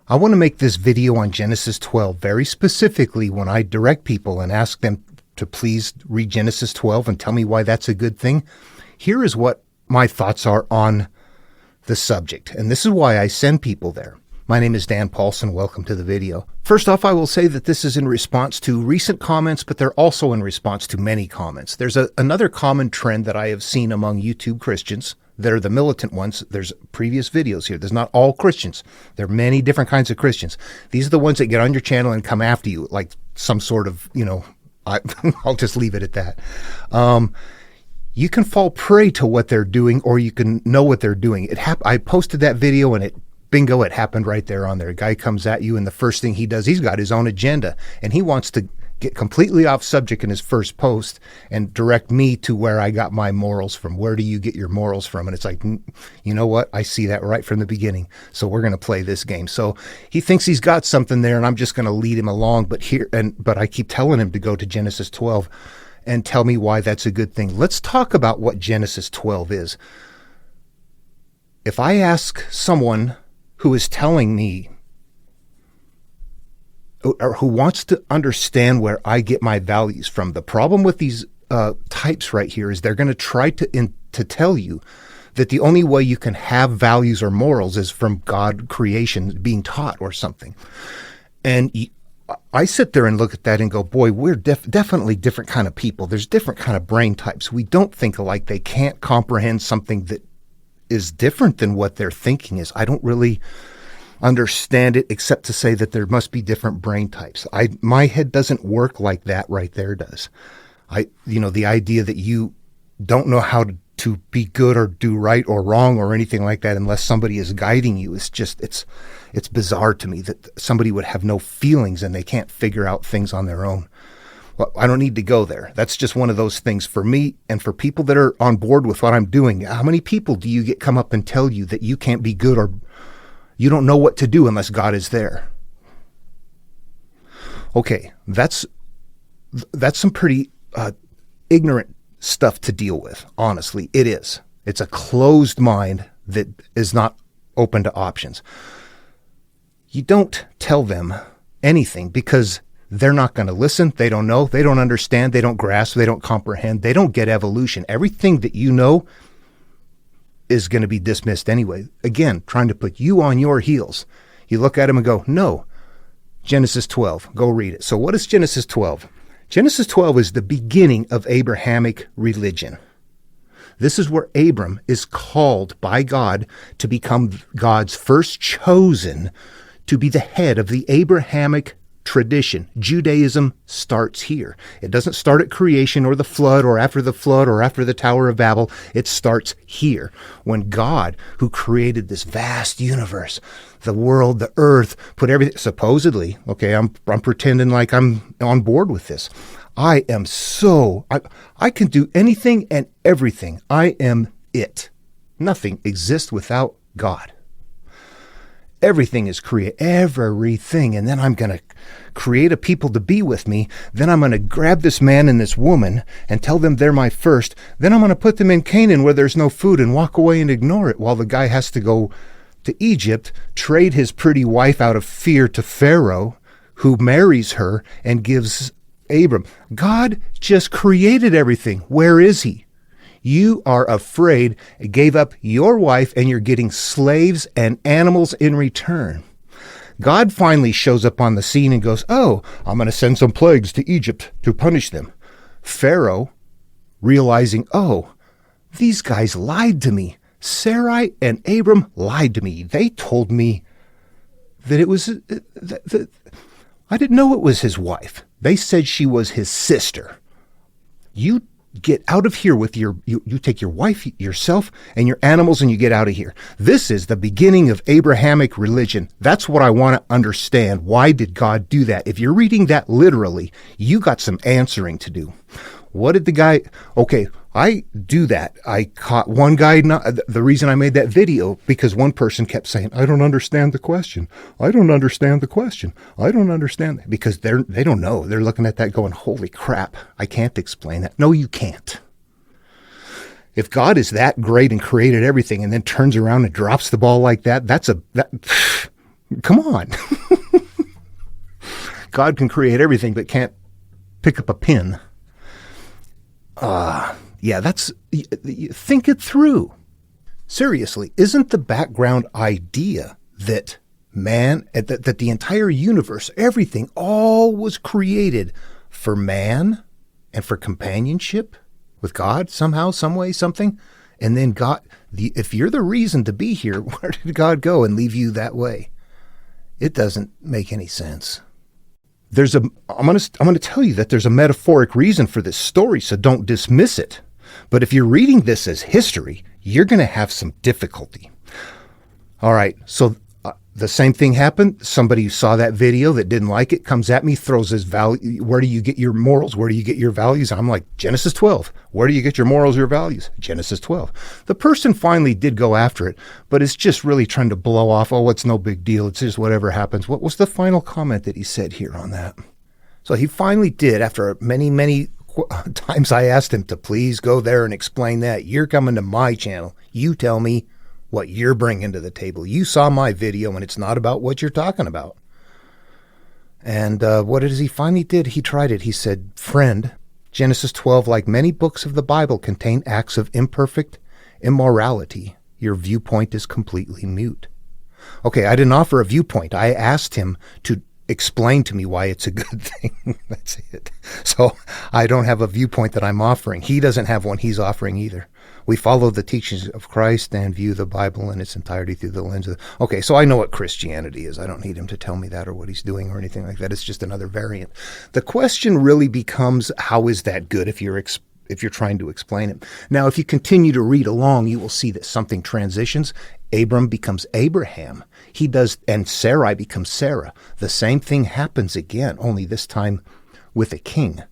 I want to make this video on Genesis 12 very specifically when I direct people and ask them to please read Genesis 12 and tell me why that's a good thing. Here is what my thoughts are on the subject, and this is why I send people there. My name is Dan Paulson. Welcome to the video. First off, I will say that this is in response to recent comments, but they're also in response to many comments. There's another common trend that I have seen among YouTube Christians. They're the militant ones. There's previous videos here. There's not all Christians. There are many different kinds of Christians. These are the ones that get on your channel and come after you like some sort of, I'll just leave it at that. You can fall prey to what they're doing, or you can know what they're doing. I posted that video and bingo, it happened right there on there. A guy comes at you and the first thing he does, he's got his own agenda and he wants to get completely off subject in his first post and direct me to where I got my morals from. Where do you get your morals from? And it's like, you know what? I see that right from the beginning. So we're going to play this game. So he thinks he's got something there and I'm just going to lead him along. But I keep telling him to go to Genesis 12 and tell me why that's a good thing. Let's talk about what Genesis 12 is. If I ask someone who is telling me or who wants to understand where I get my values from. The problem with these types right here is they're going to try to tell you that the only way you can have values or morals is from God creation being taught or something. And I sit there and look at that and go, boy, we're definitely different kind of people. There's different kind of brain types. We don't think alike. They can't comprehend something that is different than what their thinking is. I don't really understand it except to say that there must be different brain types. My head doesn't work like that right there does. The idea that you don't know how to be good or do right or wrong or anything like that unless somebody is guiding you is just, it's bizarre to me that somebody would have no feelings and they can't figure out things on their own. Well, I don't need to go there. That's just one of those things for me and for people that are on board with what I'm doing. How many people do you get come up and tell you that you can't be good or you don't know what to do unless God is there? Okay, that's some pretty ignorant stuff to deal with. Honestly, it is. It's a closed mind that is not open to options. You don't tell them anything because they're not going to listen. They don't know. They don't understand. They don't grasp. They don't comprehend. They don't get evolution. Everything that you know is going to be dismissed anyway. Again, trying to put you on your heels. You look at them and go, no, Genesis 12, go read it. So what is Genesis 12? Genesis 12 is the beginning of Abrahamic religion. This is where Abram is called by God to become God's first chosen to be the head of the Abrahamic tradition. Judaism starts here. It doesn't start at creation or the flood or after the Tower of Babel. It starts here when God, who created this vast universe, the world, the earth, put everything, supposedly, okay, I'm pretending like I'm on board with this. I can do anything and everything. I am it. Nothing exists without God. Everything is everything. And then I'm going to create a people to be with me. Then I'm going to grab this man and this woman and tell them they're my first. Then I'm going to put them in Canaan where there's no food and walk away and ignore it while the guy has to go to Egypt, trade his pretty wife out of fear to Pharaoh, who marries her and gives Abram. God just created everything. Where is he? You are afraid, gave up your wife, and you're getting slaves and animals in return. God finally shows up on the scene and goes, oh, I'm going to send some plagues to Egypt to punish them. Pharaoh, realizing, oh, these guys lied to me. Sarai and Abram lied to me. They told me that it was, I didn't know it was his wife. They said she was his sister. You get out of here with you take your wife, yourself, and your animals, and you get out of here. This is the beginning of Abrahamic religion. That's what I want to understand. Why did God do that? If you're reading that literally, you got some answering to do. What did the guy... Okay, I do that. I caught one guy... The reason I made that video, because one person kept saying, I don't understand the question. I don't understand the question. I don't understand that. Because they don't know. They're looking at that going, holy crap, I can't explain that. No, you can't. If God is that great and created everything and then turns around and drops the ball like that, Come on. God can create everything but can't pick up a pin. Think it through. Seriously, isn't the background idea that that the entire universe, everything, all was created for man and for companionship with God somehow, some way, something? And then God, if you're the reason to be here, where did God go and leave you that way? It doesn't make any sense. I'm going to tell you that there's a metaphoric reason for this story, so don't dismiss it. But if you're reading this as history, you're going to have some difficulty. All right, so the same thing happened. Somebody who saw that video that didn't like it comes at me, throws his value. Where do you get your morals? Where do you get your values? I'm like, Genesis 12. Where do you get your morals, your values? Genesis 12. The person finally did go after it, but it's just really trying to blow off, oh, it's no big deal. It's just whatever happens. What was the final comment that he said here on that? So he finally did, after many, many times I asked him to please go there and explain that. You're coming to my channel. You tell me what you're bringing to the table. You saw my video, and it's not about what you're talking about. And what is he finally did? He tried it. He said, friend, Genesis 12, like many books of the Bible, contain acts of imperfect immorality. Your viewpoint is completely mute. Okay, I didn't offer a viewpoint. I asked him to explain to me why it's a good thing. That's it. So I don't have a viewpoint that I'm offering. He doesn't have one he's offering either. We follow the teachings of Christ and view the Bible in its entirety through the lens of... Okay, so I know what Christianity is. I don't need him to tell me that or what he's doing or anything like that. It's just another variant. The question really becomes, how is that good if you're trying to explain it? Now, if you continue to read along, you will see that something transitions. Abram becomes Abraham. He does, and Sarai becomes Sarah. The same thing happens again, only this time with a king.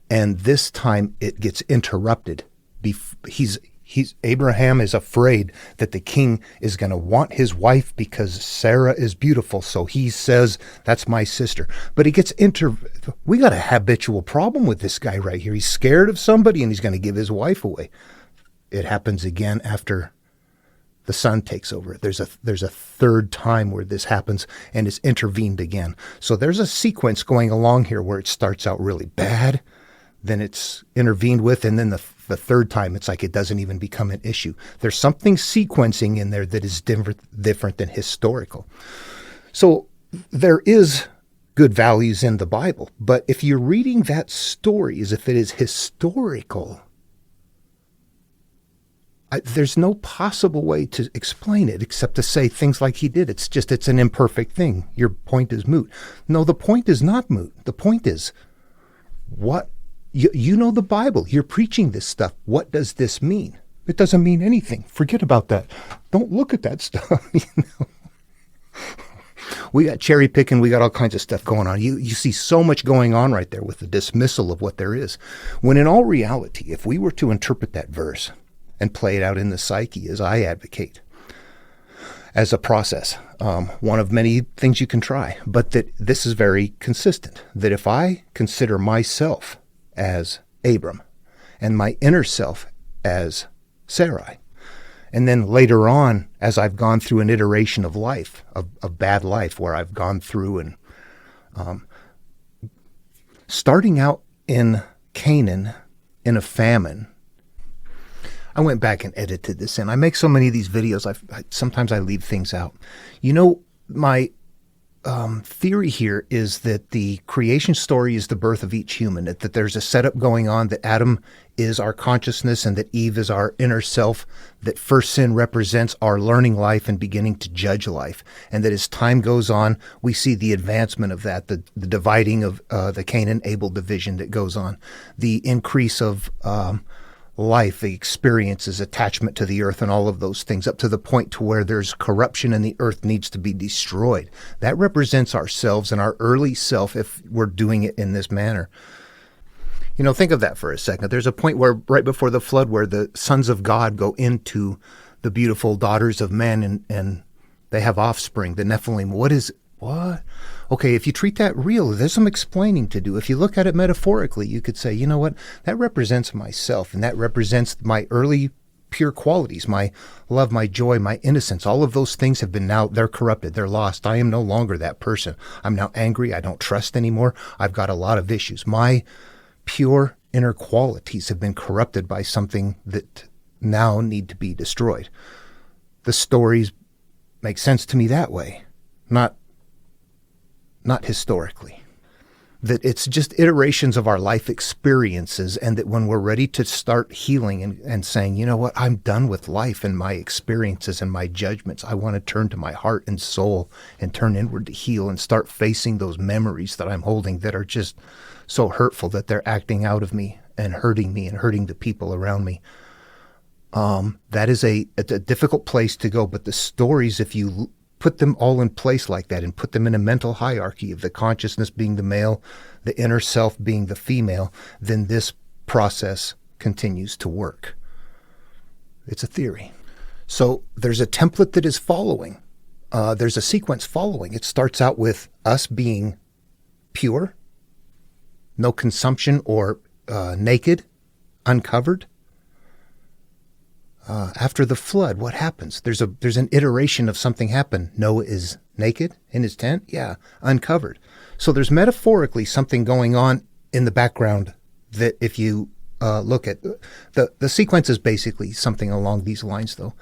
And this time it gets interrupted. Abraham is afraid that the king is going to want his wife because Sarah is beautiful. So he says, that's my sister. But he gets we got a habitual problem with this guy right here. He's scared of somebody and he's going to give his wife away. It happens again after the son takes over. There's a third time where this happens and it's intervened again. So there's a sequence going along here where it starts out really bad, then it's intervened with, and then the third time it's like it doesn't even become an issue. There's something sequencing in there that is different than historical. So there is good values in the Bible, but if you're reading that story as if it is historical, there's no possible way to explain it except to say things like he did. It's an imperfect thing. Your point is moot. No, the point is not moot. The point is, what you know the Bible. You're preaching this stuff. What does this mean? It doesn't mean anything. Forget about that. Don't look at that stuff. We got cherry picking. We got all kinds of stuff going on. You see so much going on right there with the dismissal of what there is. When in all reality, if we were to interpret that verse and play it out in the psyche as I advocate, as a process, one of many things you can try, but that this is very consistent, that if I consider myself as Abram and my inner self as Sarai, and then later on, as I've gone through an iteration of life, of bad life, where I've gone through and starting out in Canaan in a famine. I went back and edited this in. I make so many of these videos, sometimes I leave things out. You know, my theory here is that the creation story is the birth of each human, that there's a setup going on, that Adam is our consciousness and that Eve is our inner self, that first sin represents our learning life and beginning to judge life, and that as time goes on, we see the advancement of that, the dividing of the Cain-Abel division that goes on, the increase of life, the experiences, attachment to the earth, and all of those things, up to the point to where there's corruption and the earth needs to be destroyed. That represents ourselves and our early self if we're doing it in this manner. You know, think of that for a second. There's a point where right before the flood where the sons of God go into the beautiful daughters of men and they have offspring, the Nephilim. What? Okay, if you treat that real, there's some explaining to do. If you look at it metaphorically, you could say, you know what, that represents myself, and that represents my early pure qualities, my love, my joy, my innocence, all of those things have been now, they're corrupted, they're lost. I am no longer that person. I'm now angry. I don't trust anymore. I've got a lot of issues. My pure inner qualities have been corrupted by something that now need to be destroyed. The stories make sense to me that way, not historically. That it's just iterations of our life experiences, and that when we're ready to start healing and saying, you know what, I'm done with life and my experiences and my judgments. I want to turn to my heart and soul and turn inward to heal and start facing those memories that I'm holding that are just so hurtful that they're acting out of me and hurting the people around me. That is it's a difficult place to go, but the stories, if you put them all in place like that and put them in a mental hierarchy of the consciousness being the male, the inner self being the female, then this process continues to work. It's a theory. So there's a template that is following. There's a sequence following. It starts out with us being pure, no consumption or naked, uncovered. After the flood, what happens? There's an iteration of something happened. Noah is naked in his tent? Yeah, uncovered. So there's metaphorically something going on in the background that if you look at, the sequence is basically something along these lines, though.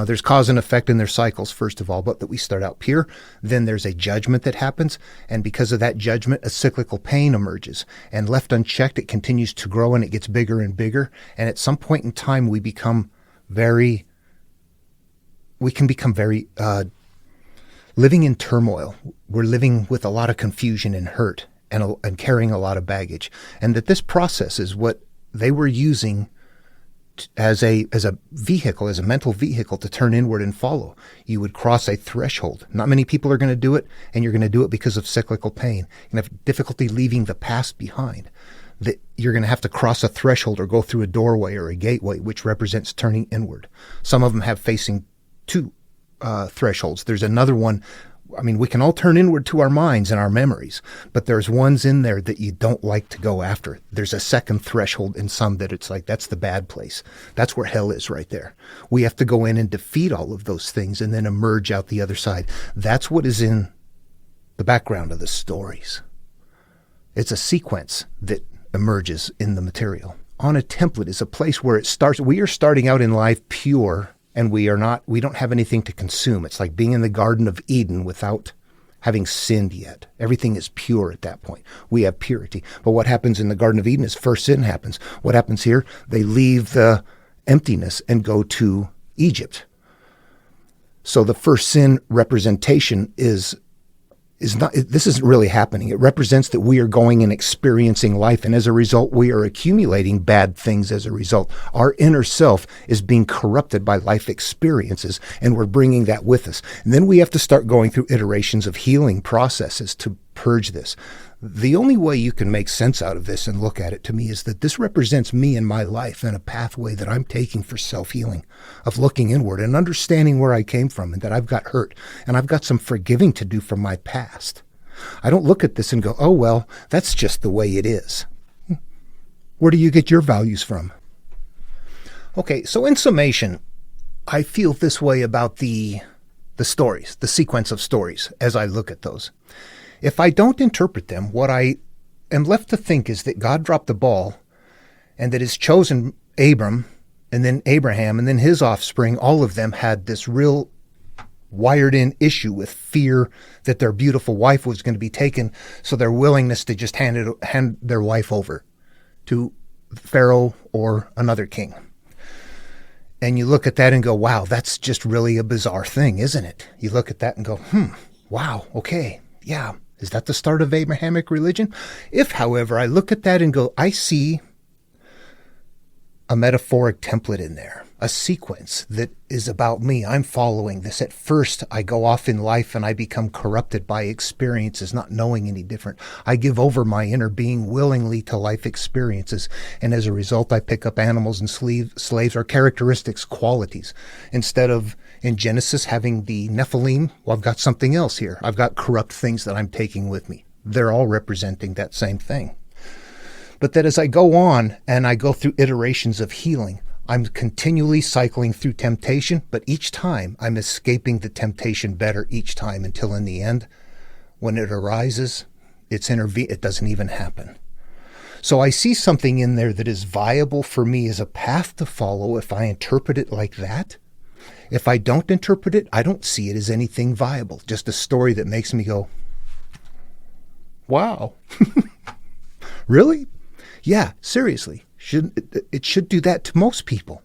There's cause and effect in their cycles, first of all, but that we start out pure. Then there's a judgment that happens, and because of that judgment, a cyclical pain emerges. And left unchecked, it continues to grow, and it gets bigger and bigger. And at some point in time, we can become very living in turmoil. We're living with a lot of confusion and hurt and carrying a lot of baggage. And that this process is what they were using as a vehicle, as a mental vehicle to turn inward and follow. You would cross a threshold. Not many people are going to do it, and you're going to do it because of cyclical pain. You're going to have difficulty leaving the past behind. That you're going to have to cross a threshold or go through a doorway or a gateway, which represents turning inward. Some of them have facing two thresholds. There's another one. I mean, we can all turn inward to our minds and our memories, but there's ones in there that you don't like to go after. There's a second threshold in some that it's like, that's the bad place. That's where hell is right there. We have to go in and defeat all of those things and then emerge out the other side. That's what is in the background of the stories. It's a sequence that emerges in the material. On a template is a place where it starts. We are starting out in life pure, and we don't have anything to consume. It's like being in the Garden of Eden without having sinned yet. Everything is pure at that point. We have purity. But what happens in the Garden of Eden is first sin happens. What happens here? They leave the emptiness and go to Egypt. So the first sin representation is not, this isn't really happening. It represents that we are going and experiencing life, and as a result, we are accumulating bad things as a result. Our inner self is being corrupted by life experiences, and we're bringing that with us. And then we have to start going through iterations of healing processes to purge this. The only way you can make sense out of this and look at it to me is that this represents me and my life and a pathway that I'm taking for self-healing, of looking inward and understanding where I came from and that I've got hurt and I've got some forgiving to do from my past. I don't look at this and go, oh, well, that's just the way it is. Where do you get your values from? Okay, so in summation, I feel this way about the stories, the sequence of stories as I look at those. If I don't interpret them, what I am left to think is that God dropped the ball and that his chosen Abram and then Abraham and then his offspring, all of them had this real wired-in issue with fear that their beautiful wife was going to be taken, so their willingness to just hand their wife over to Pharaoh or another king. And you look at that and go, wow, that's just really a bizarre thing, isn't it? You look at that and go, wow, okay, yeah. Is that the start of Abrahamic religion? If, however, I look at that and go, I see a metaphoric template in there, a sequence that is about me. I'm following this. At first, I go off in life and I become corrupted by experiences, not knowing any different. I give over my inner being willingly to life experiences, and as a result, I pick up animals and slaves or characteristics, qualities. Instead of, in Genesis, having the Nephilim, well, I've got something else here. I've got corrupt things that I'm taking with me. They're all representing that same thing. But that as I go on and I go through iterations of healing, I'm continually cycling through temptation, but each time I'm escaping the temptation better each time until in the end, when it arises, it doesn't even happen. So I see something in there that is viable for me as a path to follow if I interpret it like that. If I don't interpret it, I don't see it as anything viable, just a story that makes me go, wow. Really? Yeah, seriously. It should do that to most people.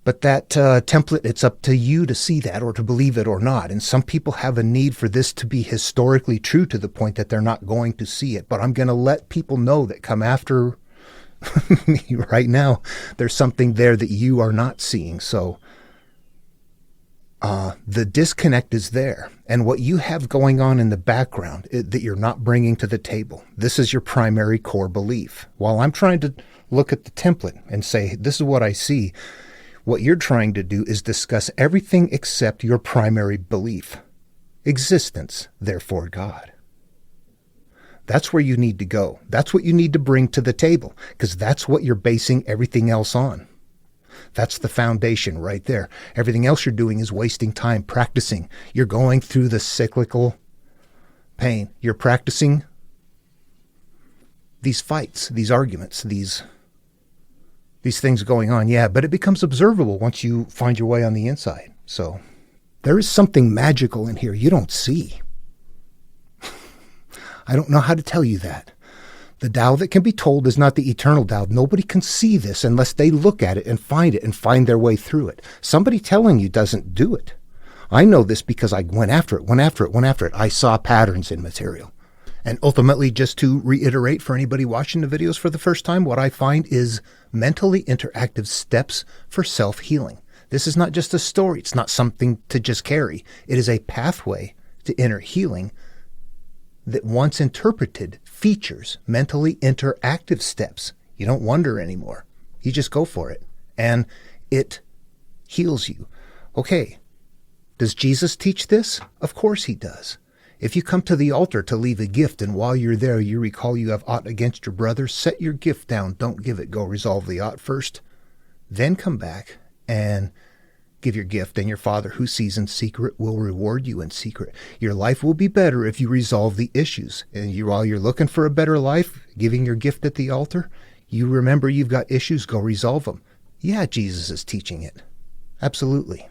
But that template, it's up to you to see that or to believe it or not. And some people have a need for this to be historically true to the point that they're not going to see it. But I'm going to let people know that come after me right now, there's something there that you are not seeing. So the disconnect is there. And what you have going on in the background that you're not bringing to the table, this is your primary core belief. While I'm trying to look at the template and say, this is what I see, what you're trying to do is discuss everything except your primary belief. Existence, therefore God. That's where you need to go. That's what you need to bring to the table, because that's what you're basing everything else on. That's the foundation right there. Everything else you're doing is wasting time practicing. You're going through the cyclical pain. You're practicing these fights, these arguments, these things going on. Yeah, but it becomes observable once you find your way on the inside. So there is something magical in here you don't see. I don't know how to tell you that. The Tao that can be told is not the eternal Tao. Nobody can see this unless they look at it and find their way through it. Somebody telling you doesn't do it. I know this because I went after it. I saw patterns in material. And ultimately, just to reiterate for anybody watching the videos for the first time, what I find is mentally interactive steps for self-healing. This is not just a story. It's not something to just carry. It is a pathway to inner healing that once interpreted features mentally interactive steps. You don't wonder anymore. You just go for it. And it heals you. Okay, does Jesus teach this? Of course he does. If you come to the altar to leave a gift and while you're there you recall you have aught against your brother, set your gift down. Don't give it. Go resolve the aught first. Then come back and give your gift, and your Father who sees in secret will reward you in secret. Your life will be better if you resolve the issues. And while you're looking for a better life, giving your gift at the altar, you remember you've got issues, go resolve them. Yeah, Jesus is teaching it. Absolutely.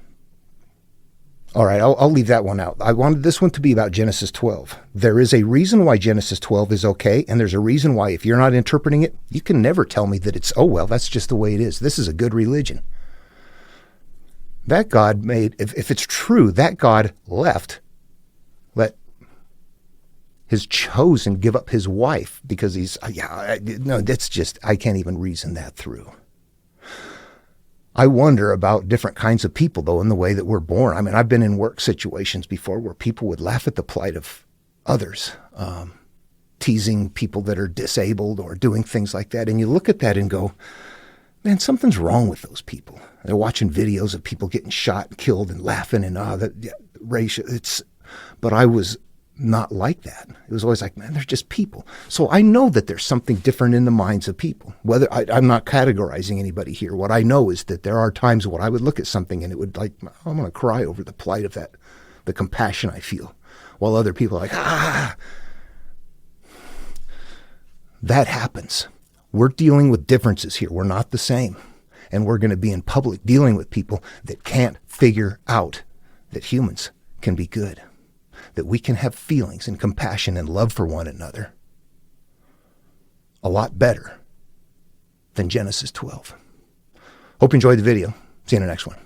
All right, I'll leave that one out. I wanted this one to be about Genesis 12. There is a reason why Genesis 12 is okay, and there's a reason why if you're not interpreting it, you can never tell me that it's, oh, well, that's just the way it is. This is a good religion. That God made, if it's true, that God let his chosen give up his wife because that's just, I can't even reason that through. I wonder about different kinds of people, though, in the way that we're born. I mean, I've been in work situations before where people would laugh at the plight of others, teasing people that are disabled or doing things like that. And you look at that and go, man, something's wrong with those people. They're watching videos of people getting shot and killed and laughing and racial. But I was not like that. It was always like, man, they're just people. So I know that there's something different in the minds of people. Whether I'm not categorizing anybody here. What I know is that there are times when I would look at something and it would I'm going to cry over the plight of that, the compassion I feel, while other people are like, That happens. We're dealing with differences here. We're not the same. And we're going to be in public dealing with people that can't figure out that humans can be good, that we can have feelings and compassion and love for one another a lot better than Genesis 12. Hope you enjoyed the video. See you in the next one.